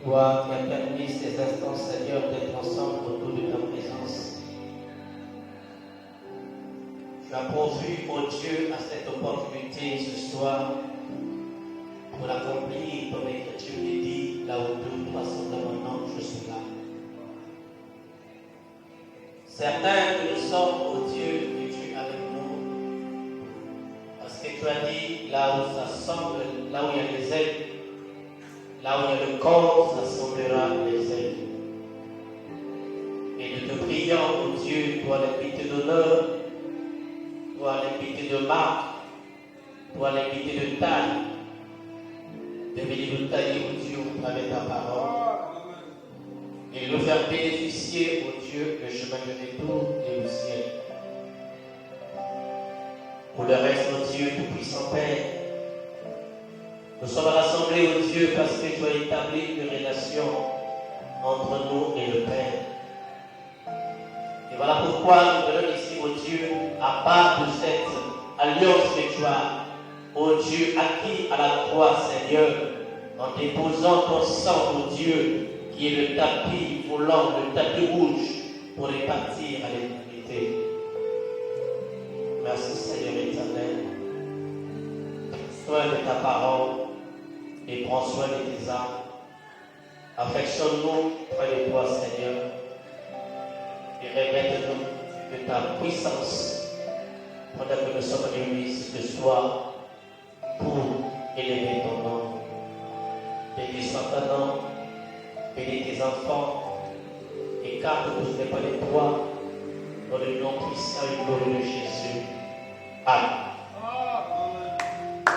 Toi qui as permis ces instants, Seigneur, d'être ensemble autour de ta présence. Tu as pourvu, oh Dieu, à cette opportunité ce soir pour accomplir ton écriture qui dit là où 2 ou 3 sont dans mon nom, je suis là. Certains que nous sommes, oh Dieu, es-tu avec nous? Parce que tu as dit là où ça semble, là où il y a les ailes, là où il y a le corps, ça semblera les ailes. Et nous te prions, oh Dieu, toi l'invité d'honneur, toi l'invité de marque, toi l'invité de taille, de venir nous tailler, oh Dieu, au travers de ta parole. Et nous faire bénéficier, oh Dieu, le chemin de retour et au ciel. Pour le reste, oh Dieu, tout-puissant Père, nous sommes rassemblés, oh Dieu, parce que tu as établi une relation entre nous et le Père. Et voilà pourquoi nous venons ici, oh Dieu, à part de cette alliance que tu as, oh Dieu, acquis à la croix, Seigneur, en déposant ton sang, oh Dieu, qui est le tapis volant, le tapis rouge, pour répartir à l'éternité. Merci, Seigneur éternel. Soin de ta parole et prends soin de tes âmes. Affectionne-nous près de toi, Seigneur, et revêt-nous de ta puissance pendant que nous sommes réunis ce soir pour élever ton nom. Béni soit ton nom, bénis tes enfants, écarte tout ce n'est pas de toi, dans le nom puissant et glorieux de Jésus. Amen.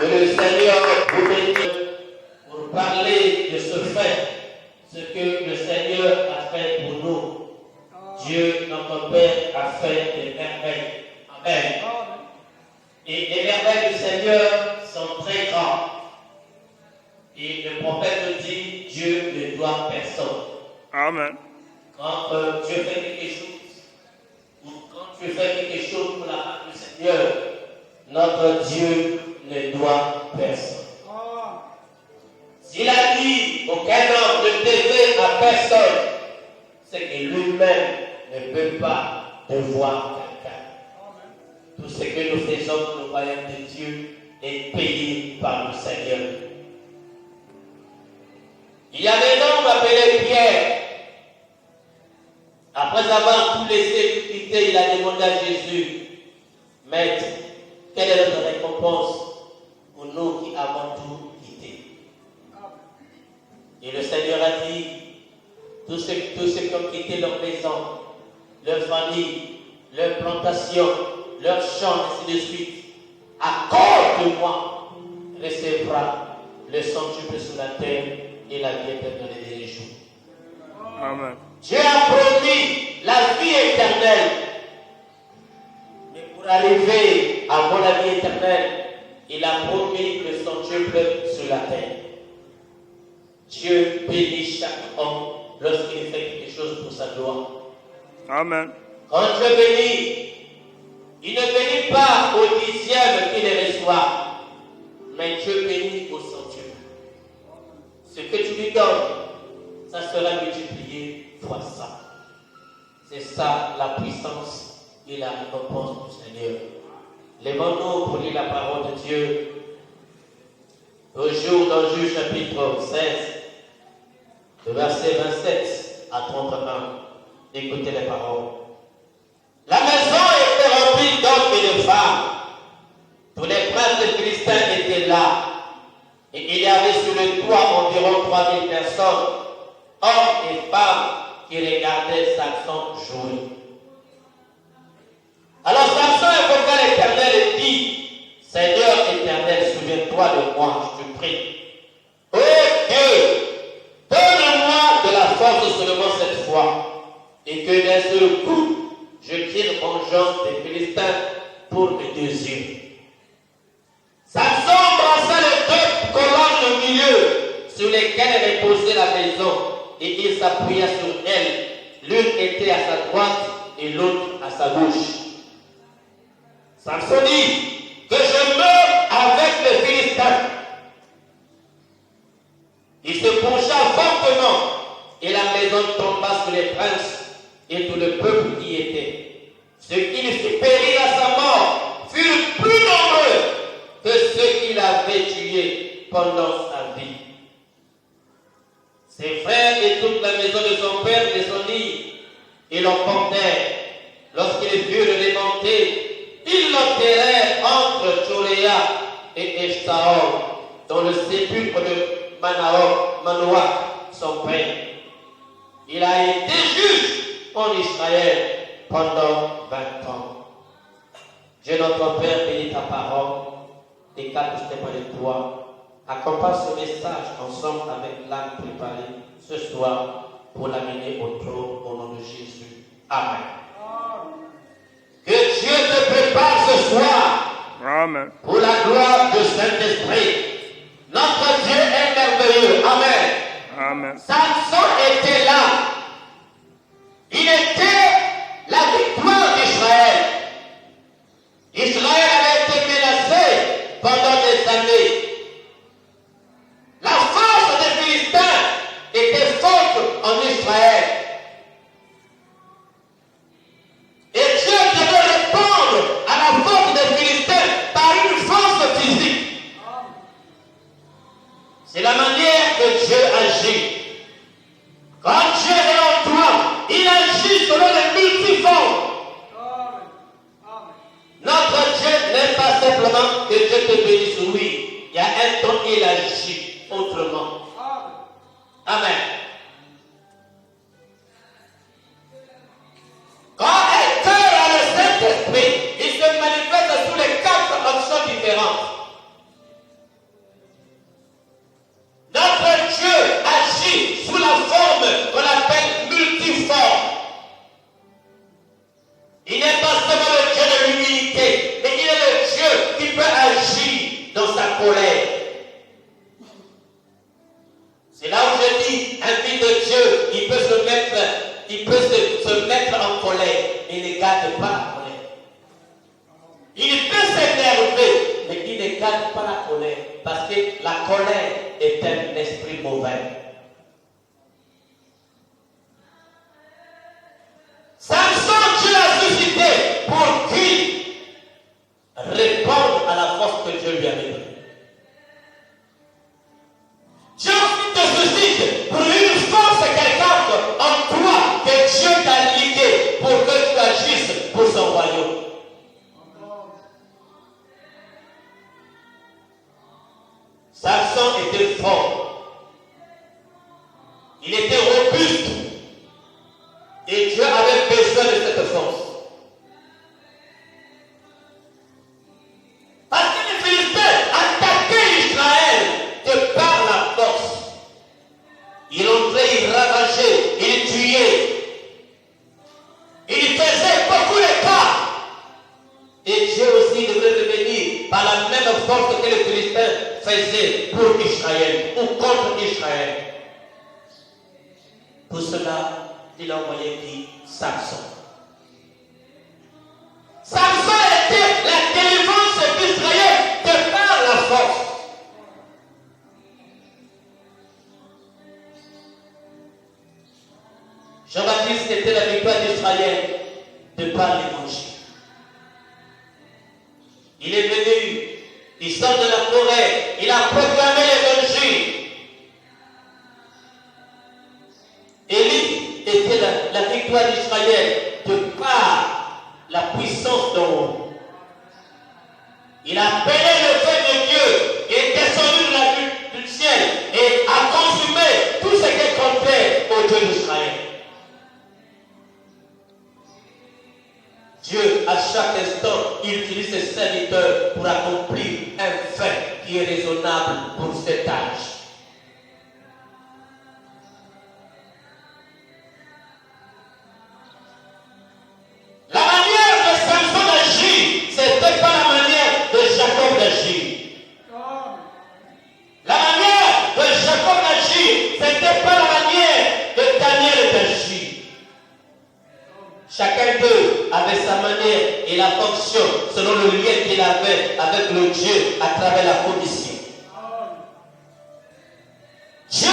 Que le Seigneur vous bénisse pour parler de ce fait, ce que le Seigneur a fait pour nous. Dieu, notre Père, a fait des merveilles. Amen. Et les merveilles du Seigneur sont très grandes. Et le prophète nous dit, Dieu ne doit personne. Amen. Quand Dieu fait quelque chose, ou quand tu fais quelque chose pour la part du Seigneur, notre Dieu ne doit personne. S'il a dit aucun homme ne devait à personne, c'est que lui-même ne peut pas devoir quelqu'un. Tout ce que nous faisons pour le royaume de Dieu est payé par le Seigneur. Il y avait un homme appelé Pierre. Après avoir tout laissé, tout quitté, il a demandé à Jésus, Maître, quelle est notre récompense pour nous qui avons tout quitté? Et le Seigneur a dit, tous ceux qui ont quitté leur maison, leur famille, leur plantation, leur champ, ainsi de suite, à cause de moi, recevra le centuple sur la terre et la vie éternelle des jours. Amen. Dieu a promis la vie éternelle. Mais pour arriver à avoir la vie éternelle, il a promis le centuple sur la terre. Dieu bénit chaque homme lorsqu'il fait quelque chose pour sa gloire. Amen. Quand Dieu bénit, il ne bénit pas au 10e qu'il les reçoit, mais Dieu bénit au centuple. Ce que tu lui donnes, ça sera multiplié fois 100. C'est ça la puissance et la récompense du Seigneur. Lèvons-nous pour lire la parole de Dieu. Toujours dans Juge chapitre 16, de verset 27 à 31. Écoutez les paroles. La maison était remplie d'hommes et de femmes. Tous les princes des Philistins étaient là. Et il y avait sur le toit environ 3000 personnes, hommes et femmes, qui regardaient Samson jouer. Alors Samson invoqua l'Éternel et dit, Seigneur éternel, souviens-toi de moi, je te prie. Oh Dieu, donne-moi de la force seulement cette fois, et que d'un seul coup, je tire vengeance des Philistins pour mes 2 yeux. Samson embrassa les 2 colonnes au milieu sur lesquelles reposait la maison et il s'appuya sur elles. L'une était à sa droite et l'autre à sa gauche. Samson dit que je meurs avec les Philistins. Il se pencha fortement et la maison tomba sur les princes et tout le peuple qui y était. Ceux qui lui périrent à sa mort furent plus nombreux que ceux qui l'avaient tué pendant sa vie. Ses frères et toute la maison de son père descendirent et l'emportèrent. Lorsqu'ils furent démontés, ils l'enterrèrent entre Choréa et Eshtaol, dans le sépulcre de Manoach, son père. Il a été juge en Israël pendant 20 ans. Dieu notre Père, bénis ta parole et garde témoin de toi. Accompagne ce message ensemble avec l'âme préparée ce soir pour l'amener au trône au nom de Jésus. Amen. Que Dieu te prépare ce soir. Amen. Pour la gloire du Saint-Esprit. Notre Dieu est merveilleux. Amen. Amen. Samson était là. Il était la victoire d'Israël. Israël avait été menacé pendant des années. La force des Philistins était forte en Israël. Et Dieu devait répondre à la force des Philistins par une force physique. C'est la manière que Dieu agit. Quand Dieu est en toi, il agit selon les multiformes. Notre Dieu n'est pas simplement que Dieu te bénisse, oui. Il y a un temps où il agit autrement. Amen. Quand un cœur a le Saint-Esprit, il se manifeste sous les 4 options différentes. Notre Dieu agit sous la forme qu'on appelle multiforme. Il n'est pas seulement le Dieu de l'humilité, mais il est le Dieu qui peut agir dans sa colère. C'est là où je dis, un fils de Dieu, il peut se mettre en colère, mais il ne garde pas la colère. Il peut s'énerver, mais il ne garde pas la colère, parce que la colère est un esprit mauvais. Samson, Dieu l'a suscité pour qu'il réponde à la force que Dieu lui a donnée. Dieu te suscite pour une force quelconque en toi que Dieu t'a lié pour que tu agisses pour son royaume. Samson était fort. Il était robuste. Et Dieu avait besoin de cette force. Parce que les Philistins attaquaient Israël de par la force. Ils entraient, ils ravageaient, ils tuaient. Ils faisaient beaucoup de cas. Et Dieu aussi devait revenir par la même force que les Philistins faisaient pour Israël ou contre Israël. Pour cela, il a envoyé qui? Samson. Samson était la délivrance d'Israël de par la force. Jean-Baptiste était la victoire d'Israël de par l'évangile. Il est venu, il sort de la forêt, il a proclamé l'évangile. Élie était la victoire d'Israël de par la puissance d'en haut. Il a appelé le feu de Dieu qui est descendu du ciel et a consumé tout ce qui est contraire au Dieu d'Israël. Dieu, à chaque instant, il utilise ses serviteurs pour accomplir un fait qui est raisonnable pour cet âge. La manière de Samson d'agir, c'était pas la manière de Jacob d'agir. La manière de Jacob d'agir, c'était pas la manière de Daniel d'agir. Chacun d'eux avait sa manière et la fonction selon le lien qu'il avait avec le Dieu à travers la commission. Dieu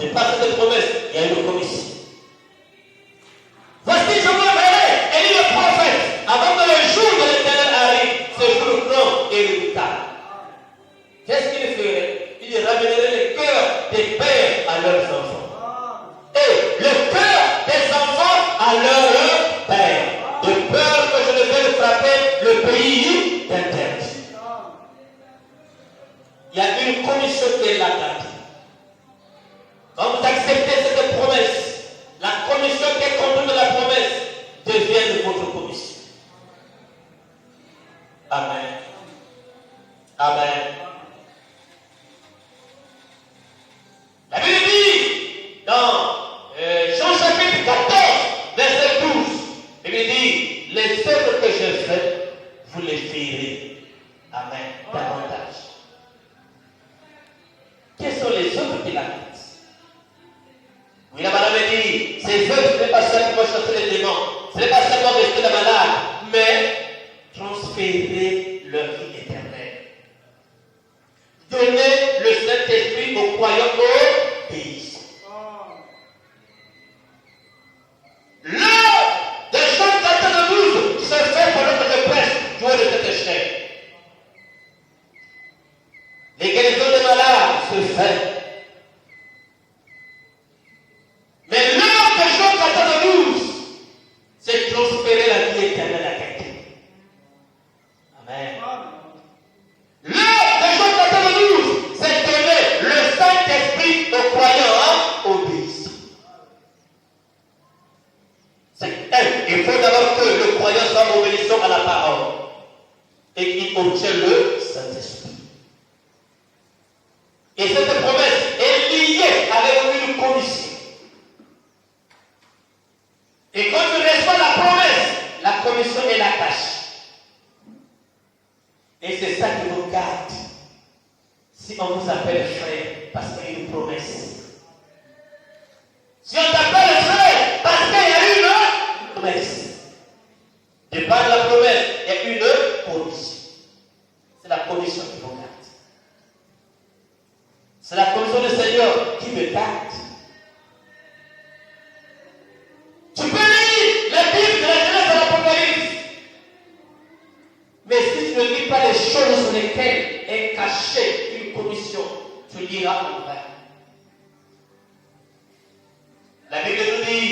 De par cette promesse, il y a une commission. Voici, je vous enverrai, Élie le prophète, avant que le jour de l'Éternel arrive, ce jour grand et redoutable. Qu'est-ce qu'il ferait? Il ramènerait le cœur des pères à leurs enfants. Et le cœur des enfants à leurs pères. De peur que je ne vais frapper le pays d'interdit. Il y a une commission qui est là. Quand vous acceptez cette promesse, la commission qui est contenue de la promesse devient votre commission. Amen. Amen. La Bible dit dans Jean chapitre 14, verset 12, la Bible dit, les œuvres que je fais, vous les ferez. Amen. Davantage. Quelles sont les œuvres qu'il a faites? Oui, la madame dit, ces œuvres, ce n'est pas seulement chasser les démons, ce n'est pas seulement rester la malade, mais transférer leur vie éternelle. Donner le Saint-Esprit aux croyants obéissants. L'heure de Jean 14:12 se fait pendant que je prêche, jouer de cette chaîne. Les guérisons des malades se fait. Mais l'heure de Jean 14:12, c'est transférer la vie éternelle à quelqu'un. Amen. L'heure de Jean 14:12, c'est donner le Saint-Esprit aux croyants obéissants. Il faut d'abord que le croyant soit obéissant à la parole et qu'il obtienne le Saint-Esprit. Et cette promesse est liée avec une commission. Et quand tu reçois la promesse, la commission est la tâche. Et c'est ça qui nous garde. Si on vous appelle frère, parce qu'il y a une promesse. Si on t'appelle frère, parce qu'il y a une promesse. De par la promesse, il y a une commission. C'est la commission qui nous garde. C'est la commission du Seigneur qui me garde. Tu peux lire la Bible de la Genèse à l'Apocalypse. Mais si tu ne lis pas les choses sur lesquelles est cachée une commission, tu liras en vrai. La Bible nous dit,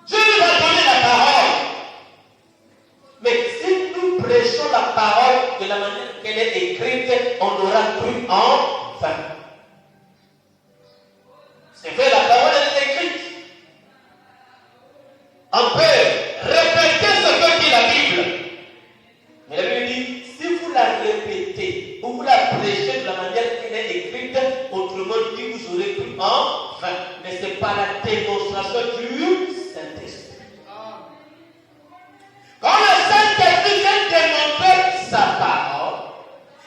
Dieu va donner la parole. Mais si nous prêchons la parole de la manière qu'elle est écrite, on aura cru en vain. C'est vrai, la parole est écrite. On peut répéter ce que dit la Bible. Mais la Bible dit, si vous la répétez, ou vous la prêchez de la manière qu'elle est écrite, autrement dit, vous aurez cru en vain. Mais c'est par la démonstration du Saint-Esprit. Quand le Saint-Esprit vient démontrer sa parole,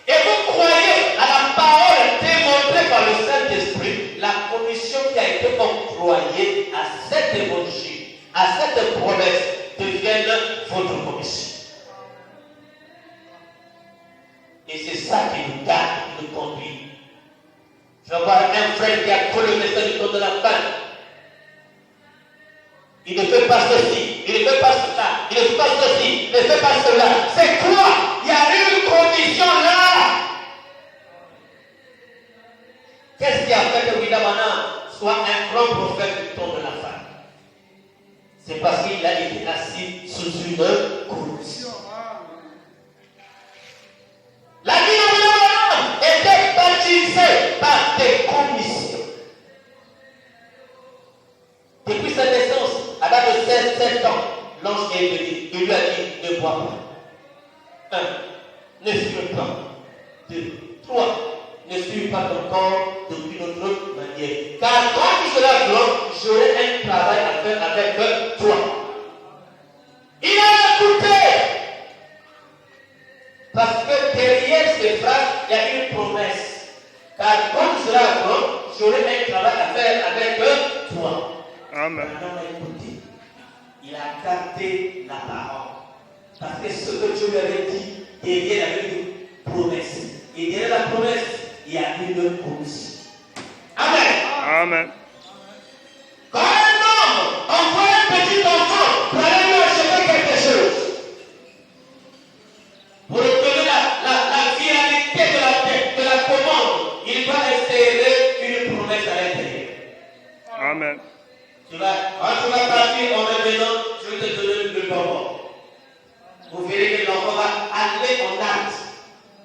et vous croyez à la parole démontrée par le Saint-Esprit, la commission qui a été octroyée à cet évangile, à cette promesse, devient votre commission. Et c'est ça qui nous garde, qui nous conduit. Je vais voir un frère qui a collé le message du temps de la fin. Il ne fait pas ceci, il ne fait pas cela, il ne fait pas ceci, il ne fait pas cela. C'est quoi? Il y a une condition là. Qu'est-ce qui a fait que William Branham soit un grand prophète du temps de la fin? C'est parce qu'il a été assis sous une condition. La vie de William Branham était baptisée par des commissions. Depuis sa naissance, à l'âge de 7 ans, l'ange est venu. Il lui a dit, ne bois pas. 1. Ne fume pas. 2. 3. Ne suis pas ton corps d'aucune autre manière. Car quand tu seras grand, j'aurai un travail à faire avec toi. Il a écouté. Parce que derrière ces phrases, il y a une promesse. Car quand tu seras grand, j'aurai un travail à faire avec toi. Amen. Il a gardé la parole. Parce que ce que Dieu lui avait dit, derrière il y avait une promesse. Et derrière la promesse, il y a une commission. Amen. Amen. Quand un homme envoie un petit enfant pour aller lui acheter quelque chose, pour obtenir la finalité de la commande, il doit insérer une promesse à l'intérieur. Amen. Quand tu vas partir en revenant, je vais te donner le bonbon. Vous verrez que l'enfant va aller en acte.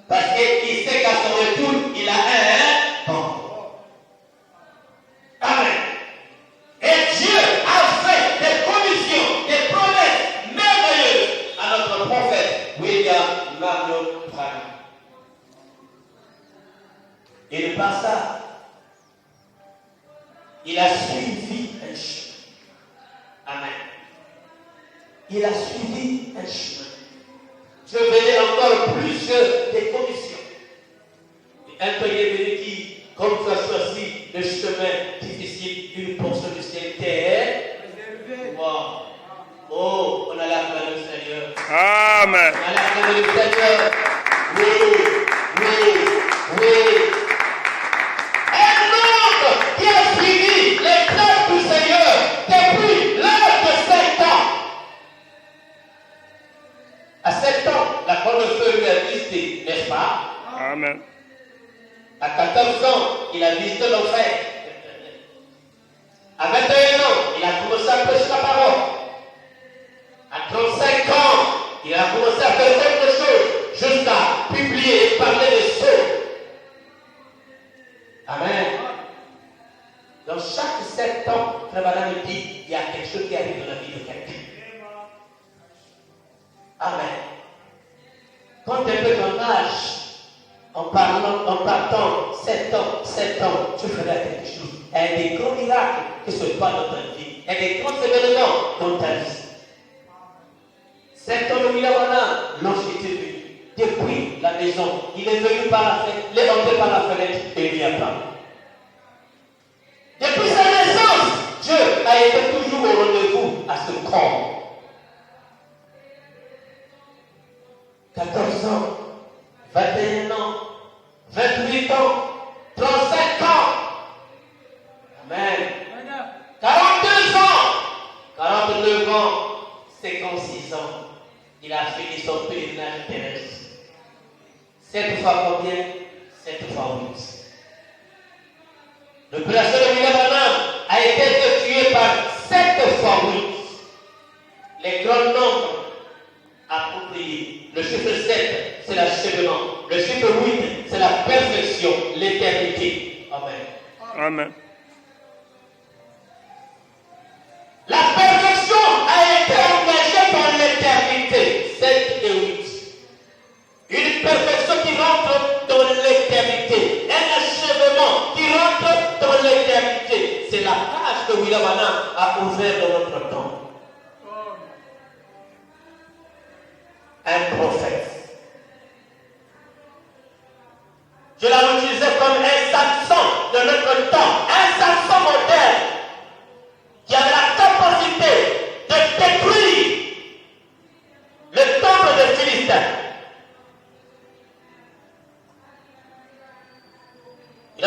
Parce qu'il sait qu'à son retour, il a un bonbon. Amen. Et Dieu a fait des commissions, des promesses merveilleuses à notre prophète William Marion Branham. Et de par ça, il a suivi un chemin. Amen. Il a suivi un chemin. Je verrai encore plus des commissions. Un pays est venu qui, comme tu as choisi le chemin difficile d'une portion du ciel terre. Wow. Oh, on a l'acclamé le Seigneur. Amen. On a l'acclamé le Seigneur. Oui. Un homme qui a suivi les traces du Seigneur depuis l'âge de 7 ans. À 7 ans, la grande feu lui a visité, n'est-ce pas? Amen. À 14 ans, il a visité l'enfer. À 21 ans, il a commencé à prêcher la parole. À 35 ans, il a commencé à faire quelque chose, jusqu'à publier et parler des choses. Amen. Dans chaque 7 ans, Frère Madame me dit, il y a quelque chose qui arrive dans la vie de quelqu'un. Amen. Quand tu es peu ton âge, en partant 7 ans, tu feras quelque chose. Il y a des grands miracles qui se passent dans ta vie. Il y a des grands événements dans ta vie. 7 ans de William Branham, l'ange était venu. Depuis la maison, il est venu par la fenêtre, il est entré par la fenêtre et il n'y a pas. Depuis sa naissance, Dieu a été toujours au rendez-vous à ce corps. 14 ans, 21 ans, 28 ans, 35 ans. Amen. 42 ans, 49 ans, 56 ans. Il a fini son pèlerinage terrestre. 7 fois combien? 7 fois 8. Le blessé de William Branham a été tué par 7 fois 8. Les grands nombres appropriés. Le chiffre 7, c'est l'achèvement. Le chiffre 8, c'est la perfection, l'éternité. Amen. Amen. La perfection a été engagée dans l'éternité. 7 et 8. Une perfection qui rentre dans l'éternité. Un achèvement qui rentre dans l'éternité. C'est la page que William Branham a ouverte dans notre temps. Un prophète. Je l'ai utilisé comme un Samson de notre temps. Un Samson moderne qui avait la capacité de détruire le temple des Philistins. Il a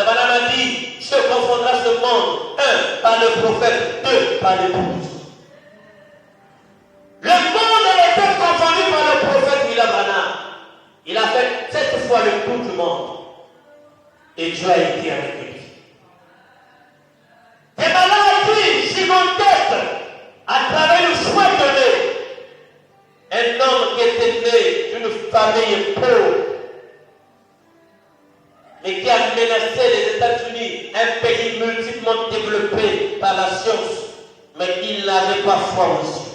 dit, je confondrai ce monde, 1 par le prophète, 2 par l'épouse. Le monde a été confondu par le prophète William Branham. Il a fait 7 fois le tour du monde. Et Dieu a été avec lui. Des maladies gigantesques à travers le choix donné. Un homme qui était né d'une famille pauvre, mais qui a menacé les États-Unis, un pays multiplement développé par la science, mais il n'avait pas foi aussi.